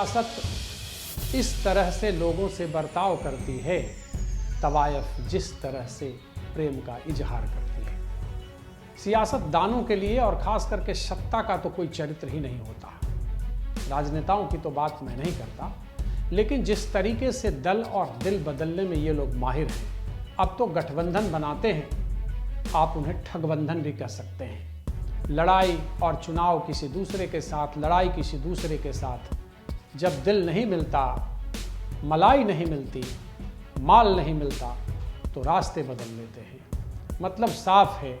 सियासत इस तरह से लोगों से बर्ताव करती है, तवायफ जिस तरह से प्रेम का इजहार करती है। सियासत दानों के लिए और खास करके सत्ता का तो कोई चरित्र ही नहीं होता। राजनेताओं की तो बात मैं नहीं करता, लेकिन जिस तरीके से दल और दिल बदलने में ये लोग माहिर हैं, अब तो गठबंधन बनाते हैं, आप उन्हें ठगबंधन भी कह सकते हैं। लड़ाई और चुनाव किसी दूसरे के साथ, लड़ाई किसी दूसरे के साथ, जब दिल नहीं मिलता, मलाई नहीं मिलती, माल नहीं मिलता, तो रास्ते बदल लेते हैं। मतलब साफ है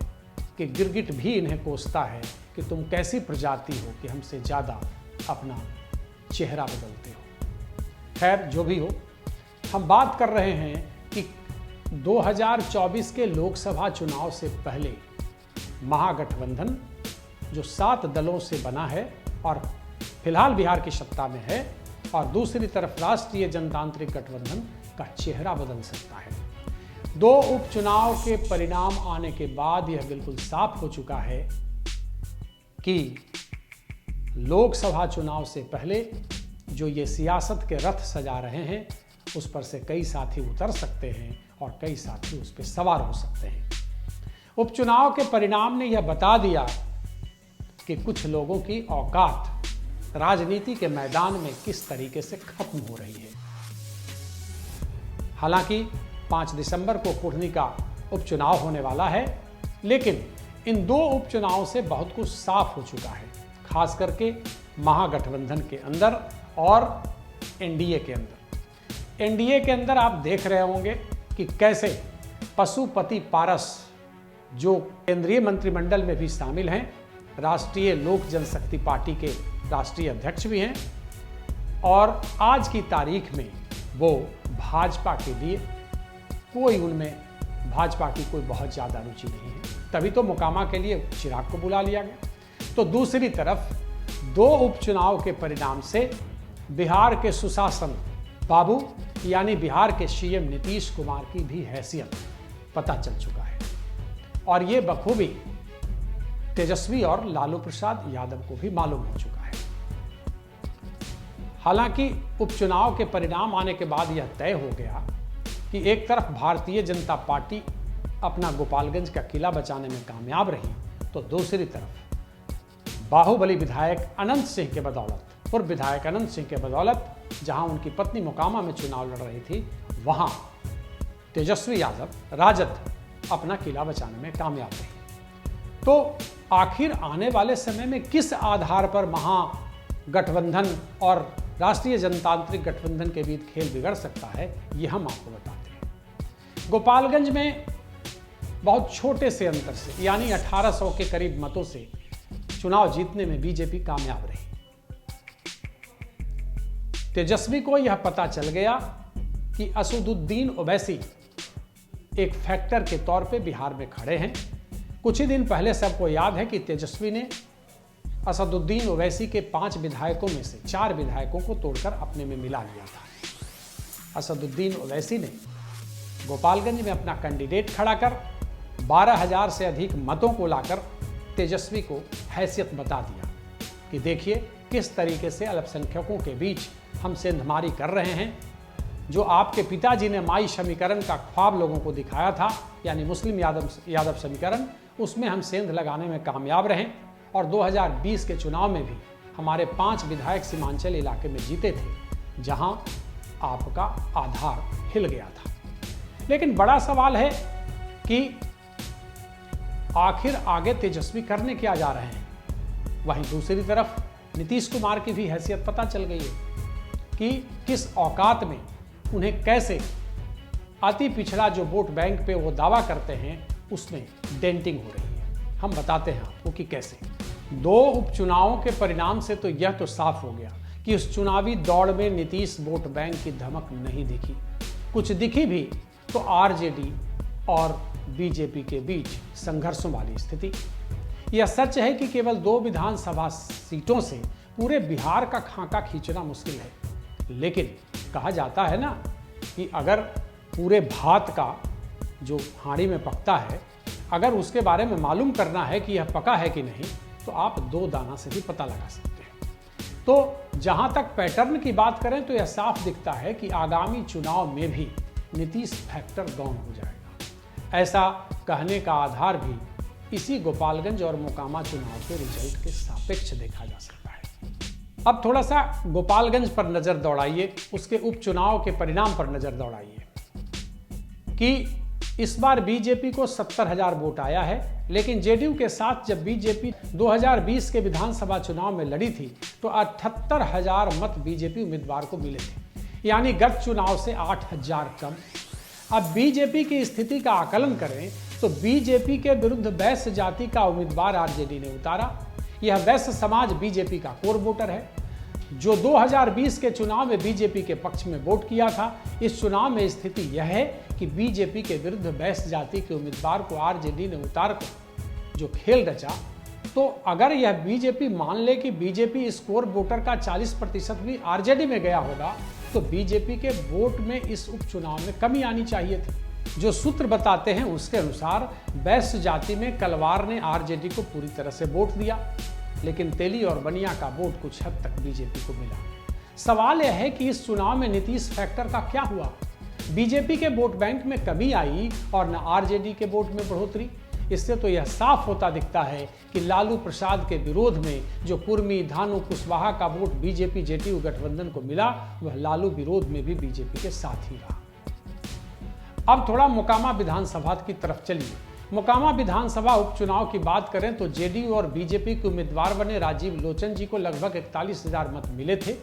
कि गिरगिट भी इन्हें कोसता है कि तुम कैसी प्रजाति हो कि हमसे ज़्यादा अपना चेहरा बदलते हो। खैर, जो भी हो, हम बात कर रहे हैं कि 2024 के लोकसभा चुनाव से पहले महागठबंधन जो 7 दलों से बना है और फिलहाल बिहार की सत्ता में है, और दूसरी तरफ राष्ट्रीय जनतांत्रिक गठबंधन का चेहरा बदल सकता है। 2 उपचुनाव के परिणाम आने के बाद यह बिल्कुल साफ हो चुका है कि लोकसभा चुनाव से पहले जो ये सियासत के रथ सजा रहे हैं, उस पर से कई साथी उतर सकते हैं और कई साथी उस पर सवार हो सकते हैं। उपचुनाव के परिणाम ने यह बता दिया कि कुछ लोगों की औकात राजनीति के मैदान में किस तरीके से खत्म हो रही है। हालांकि 5 दिसंबर को कुढ़नी का उपचुनाव होने वाला है, लेकिन इन 2 उपचुनावों से बहुत कुछ साफ हो चुका है, खास करके महागठबंधन के अंदर और एनडीए के अंदर। एनडीए के अंदर आप देख रहे होंगे कि कैसे पशुपति पारस, जो केंद्रीय मंत्रिमंडल में भी शामिल हैं, राष्ट्रीय लोक जनशक्ति पार्टी के राष्ट्रीय अध्यक्ष भी हैं, और आज की तारीख में वो भाजपा के लिए उनमें भाजपा की कोई बहुत ज़्यादा रुचि नहीं है, तभी तो मोकामा के लिए चिराग को बुला लिया गया। तो दूसरी तरफ 2 उपचुनाव के परिणाम से बिहार के सुशासन बाबू यानी बिहार के सीएम नीतीश कुमार की भी हैसियत पता चल चुका है, और ये बखूबी तेजस्वी और लालू प्रसाद यादव को भी मालूम हो चुका है। हालांकि उपचुनाव के परिणाम आने के बाद यह तय हो गया कि एक तरफ भारतीय जनता पार्टी अपना गोपालगंज का किला बचाने में कामयाब रही, तो दूसरी तरफ बाहुबली विधायक अनंत सिंह के बदौलत, पूर्व विधायक अनंत सिंह के बदौलत, जहां उनकी पत्नी मोकामा में चुनाव लड़ रही थी, वहां तेजस्वी यादव राजद अपना किला बचाने में कामयाब रही। तो आखिर आने वाले समय में किस आधार पर महागठबंधन और राष्ट्रीय जनतांत्रिक गठबंधन के बीच खेल बिगड़ सकता है, ये हम आपको बताते हैं। गोपालगंज में बहुत छोटे से अंतर से, यानी 1800 के करीब मतों से चुनाव जीतने में बीजेपी कामयाब रही। तेजस्वी को यह पता चल गया कि असदुद्दीन ओवैसी एक फैक्टर के तौर पे बिहार में खड़े हैं। कुछ ही दिन पहले सबको याद है कि तेजस्वी ने असदुद्दीन ओवैसी के 5 विधायकों में से 4 विधायकों को तोड़कर अपने में मिला लिया था। असदुद्दीन ओवैसी ने गोपालगंज में अपना कैंडिडेट खड़ा कर 12,000 से अधिक मतों को लाकर तेजस्वी को हैसियत बता दिया कि देखिए किस तरीके से अल्पसंख्यकों के बीच हम सेंधमारी कर रहे हैं। जो आपके पिताजी ने माई समीकरण का ख्वाब लोगों को दिखाया था, यानी मुस्लिम यादव समीकरण, उसमें हम सेंध लगाने में कामयाब रहे, और 2020 के चुनाव में भी हमारे 5 विधायक सीमांचल इलाके में जीते थे, जहां आपका आधार हिल गया था। लेकिन बड़ा सवाल है कि आखिर आगे तेजस्वी करने क्या जा रहे हैं। वहीं दूसरी तरफ नीतीश कुमार की भी हैसियत पता चल गई है कि किस औकात में उन्हें कैसे अति पिछड़ा जो वोट बैंक पे वो दावा करते हैं, उसमें डेंटिंग हो रही है। हम बताते हैं आपको कि कैसे। 2 उपचुनावों के परिणाम से तो यह तो साफ हो गया कि उस चुनावी दौड़ में नीतीश वोट बैंक की धमक नहीं दिखी। कुछ दिखी भी तो आरजेडी और बीजेपी के बीच संघर्षों वाली स्थिति। यह सच है कि केवल 2 विधानसभा सीटों से पूरे बिहार का खाका खींचना मुश्किल है, लेकिन कहा जाता है ना कि अगर पूरे भात का जो हांडी में पकता है, अगर उसके बारे में मालूम करना है कि यह पका है कि नहीं, तो आप 2 दाना से भी पता लगा सकते हैं। तो जहां तक पैटर्न की बात करें तो यह साफ दिखता है कि आगामी चुनाव में भी नीतीश फैक्टर गौण हो जाएगा। ऐसा कहने का आधार भी इसी गोपालगंज और मोकामा चुनाव के रिजल्ट के सापेक्ष देखा जा सकता है। अब थोड़ा सा गोपालगंज पर नजर दौड़ाइए, उसके उपचुनाव के परिणाम पर नजर दौड़ाइए कि इस बार बीजेपी को 70,000 वोट आया है, लेकिन जेडीयू के साथ जब बीजेपी 2020 के विधानसभा चुनाव में लड़ी थी तो 78,000 मत बीजेपी उम्मीदवार को मिले थे, यानी गत चुनाव से 8,000 कम। अब बीजेपी की स्थिति का आकलन करें तो बीजेपी के विरुद्ध वैश्य जाति का उम्मीदवार आरजेडी ने उतारा। यह वैश्य समाज बीजेपी का कोर वोटर है, जो 2020 के चुनाव में बीजेपी के पक्ष में वोट किया था। इस चुनाव में स्थिति यह है कि बीजेपी के विरुद्ध वैश्य जाति के उम्मीदवार को आरजेडी ने उतार कर जो खेल रचा, तो अगर यह बीजेपी मान ले कि बीजेपी इस कोर वोटर का 40% भी आरजेडी में गया होगा, तो बीजेपी के वोट में इस उपचुनाव में कमी आनी चाहिए थी। जो सूत्र बताते हैं उसके अनुसार वैश्य जाति में कलवार ने आरजेडी को पूरी तरह से वोट दिया, लेकिन तेली और बनिया का वोट कुछ हद तक बीजेपी को मिला। सवाल यह है कि इस चुनाव में नीतीश फैक्टर का क्या हुआ? बीजेपी के वोट बैंक में कमी आई और न आरजेडी के वोट में बढ़ोतरी। इससे तो यह साफ होता दिखता है कि लालू प्रसाद के विरोध में जो कुर्मी, धानु, कुशवाहा का वोट बीजेपी जेडीयू गठबंधन को मिला, वह लालू विरोध में भी बीजेपी के साथ ही रहा। अब थोड़ा मोकामा विधानसभा की तरफ चलिए। मोकामा विधानसभा उपचुनाव की बात करें तो जेडीयू और बीजेपी के उम्मीदवार बने राजीव लोचन जी को लगभग 41,000 मत मिले थे।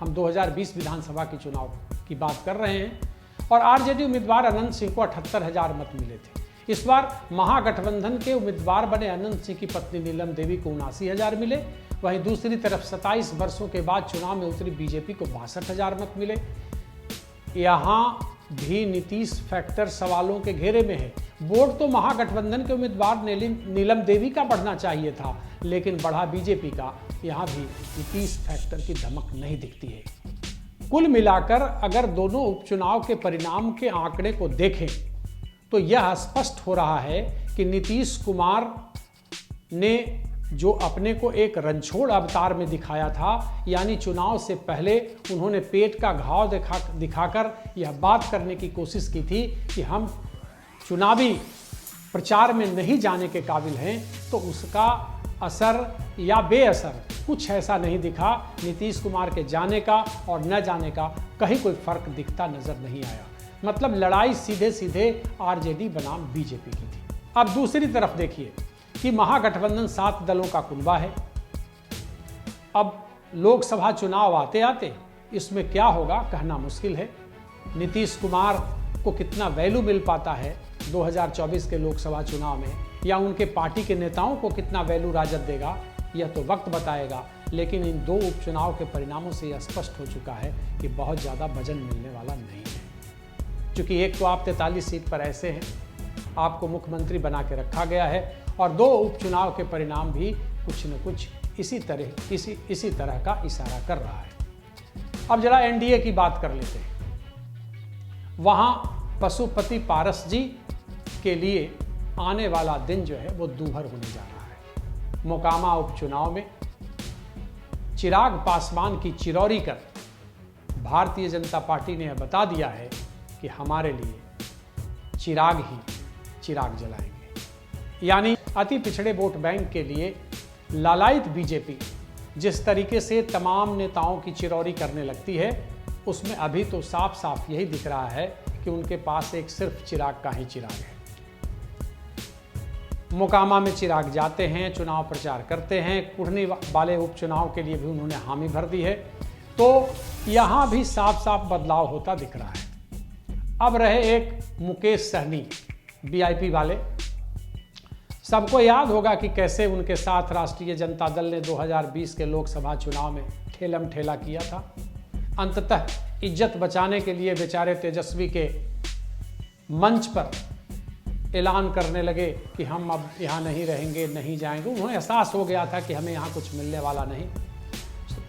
हम 2020 विधानसभा के चुनाव की बात कर रहे हैं। और आरजेडी उम्मीदवार अनंत सिंह को 78,000 मत मिले थे। इस बार महागठबंधन के उम्मीदवार बने अनंत सिंह की पत्नी नीलम देवी को 79,000 मिले। वहीं दूसरी तरफ 27 वर्षों के बाद चुनाव में उतरी बीजेपी को 62,000 मत मिले। यहां भी नीतीश फैक्टर सवालों के घेरे में है। वोट तो महागठबंधन के उम्मीदवार नीलम देवी का बढ़ना चाहिए था, लेकिन बढ़ा बीजेपी का। यहां भी नीतीश फैक्टर की धमक नहीं दिखती है। कुल मिलाकर अगर दोनों उपचुनाव के परिणाम के आंकड़े को देखें तो यह स्पष्ट हो रहा है कि नीतीश कुमार ने जो अपने को एक रणछोड़ अवतार में दिखाया था, यानी चुनाव से पहले उन्होंने पेट का घाव दिखाकर यह बात करने की कोशिश की थी कि हम चुनावी प्रचार में नहीं जाने के काबिल हैं, तो उसका असर या बेअसर कुछ ऐसा नहीं दिखा। नीतीश कुमार के जाने का और न जाने का कहीं कोई फर्क दिखता नजर नहीं आया। मतलब लड़ाई सीधे सीधे आरजेडी बनाम बीजेपी की थी। अब दूसरी तरफ देखिए कि महागठबंधन 7 दलों का कुनबा है। अब लोकसभा चुनाव आते आते इसमें क्या होगा कहना मुश्किल है। नीतीश कुमार को कितना वैल्यू मिल पाता है 2024 के लोकसभा चुनाव में, या उनके पार्टी के नेताओं को कितना वैल्यू राजद देगा, यह तो वक्त बताएगा। लेकिन इन दो उपचुनाव के परिणामों से यह स्पष्ट हो चुका है कि बहुत ज़्यादा वजन मिलने वाला नहीं है। क्योंकि एक तो आप 43 सीट पर ऐसे हैं, आपको मुख्यमंत्री बना के रखा गया है, और दो उपचुनाव के परिणाम भी कुछ न कुछ इसी तरह का इशारा कर रहा है। अब जरा एनडीए की बात कर लेते हैं। वहाँ पशुपति पारस जी के लिए आने वाला दिन जो है वो दूभर होने जा रहा है। मोकामा उपचुनाव में चिराग पासवान की चिरौरी कर भारतीय जनता पार्टी ने बता दिया है कि हमारे लिए चिराग ही चिराग जलाएंगे। यानी अति पिछड़े वोट बैंक के लिए लालायित बीजेपी जिस तरीके से तमाम नेताओं की चिरौरी करने लगती है, उसमें अभी तो साफ साफ यही दिख रहा है कि उनके पास एक सिर्फ चिराग का ही चिराग है। मोकामा में चिराग जाते हैं, चुनाव प्रचार करते हैं। कुढ़नी वाले उपचुनाव के लिए भी उन्होंने हामी भर दी है। तो यहाँ भी साफ साफ बदलाव होता दिख रहा है। अब रहे एक मुकेश सहनी वीआईपी वाले। सबको याद होगा कि कैसे उनके साथ राष्ट्रीय जनता दल ने 2020 के लोकसभा चुनाव में ठेलम ठेला किया था। अंततः इज्जत बचाने के लिए बेचारे तेजस्वी के मंच पर ऐलान करने लगे कि हम अब यहाँ नहीं रहेंगे, नहीं जाएंगे। उन्हें एहसास हो गया था कि हमें यहाँ कुछ मिलने वाला नहीं।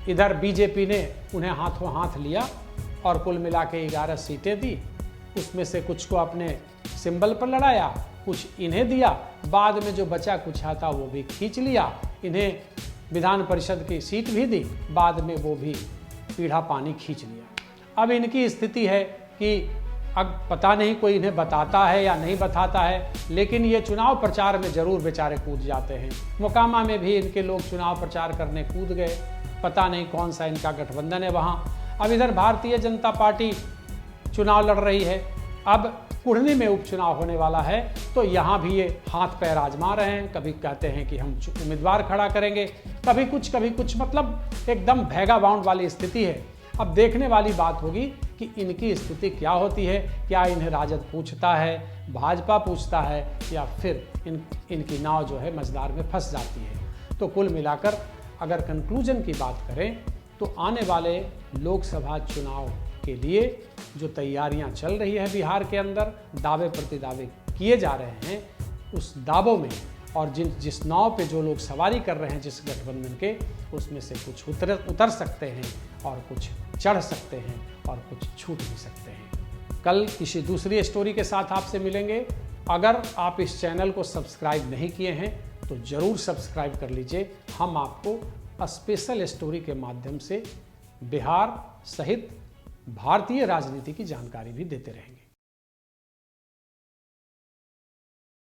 इधर बीजेपी ने उन्हें हाथों हाथ लिया और कुल मिला के 11 सीटें दी। उसमें से कुछ को अपने सिंबल पर लड़ाया, कुछ इन्हें दिया। बाद में जो बचा कुछ था वो भी खींच लिया। इन्हें विधान परिषद की सीट भी दी, बाद में वो भी पीढ़ा पानी खींच लिया। अब इनकी स्थिति है कि अब पता नहीं कोई इन्हें बताता है या नहीं बताता है, लेकिन ये चुनाव प्रचार में जरूर बेचारे कूद जाते हैं। मोकामा में भी इनके लोग चुनाव प्रचार करने कूद गए, पता नहीं कौन सा इनका गठबंधन है वहाँ। अब इधर भारतीय जनता पार्टी चुनाव लड़ रही है, अब कुढ़नी में उपचुनाव होने वाला है, तो यहाँ भी ये हाथ पैर आजमा रहे हैं। कभी कहते हैं कि हम उम्मीदवार खड़ा करेंगे, कभी कुछ, मतलब एकदम भैगा बाउंड वाली स्थिति है। अब देखने वाली बात होगी कि इनकी स्थिति क्या होती है, क्या इन्हें राजद पूछता है, भाजपा पूछता है, या फिर इनकी नाव जो है मझधार में फंस जाती है। तो कुल मिलाकर अगर कंक्लूजन की बात करें तो आने वाले लोकसभा चुनाव के लिए जो तैयारियां चल रही है बिहार के अंदर, दावे प्रतिदावे किए जा रहे हैं, उस दावों में और जिस नाव पे जो लोग सवारी कर रहे हैं जिस गठबंधन के, उसमें से कुछ उतर सकते हैं और कुछ चढ़ सकते हैं और कुछ छूट भी सकते हैं। कल किसी दूसरी स्टोरी के साथ आपसे मिलेंगे। अगर आप इस चैनल को सब्सक्राइब नहीं किए हैं तो ज़रूर सब्सक्राइब कर लीजिए। हम आपको स्पेशल स्टोरी के माध्यम से बिहार सहित भारतीय राजनीति की जानकारी भी देते रहेंगे।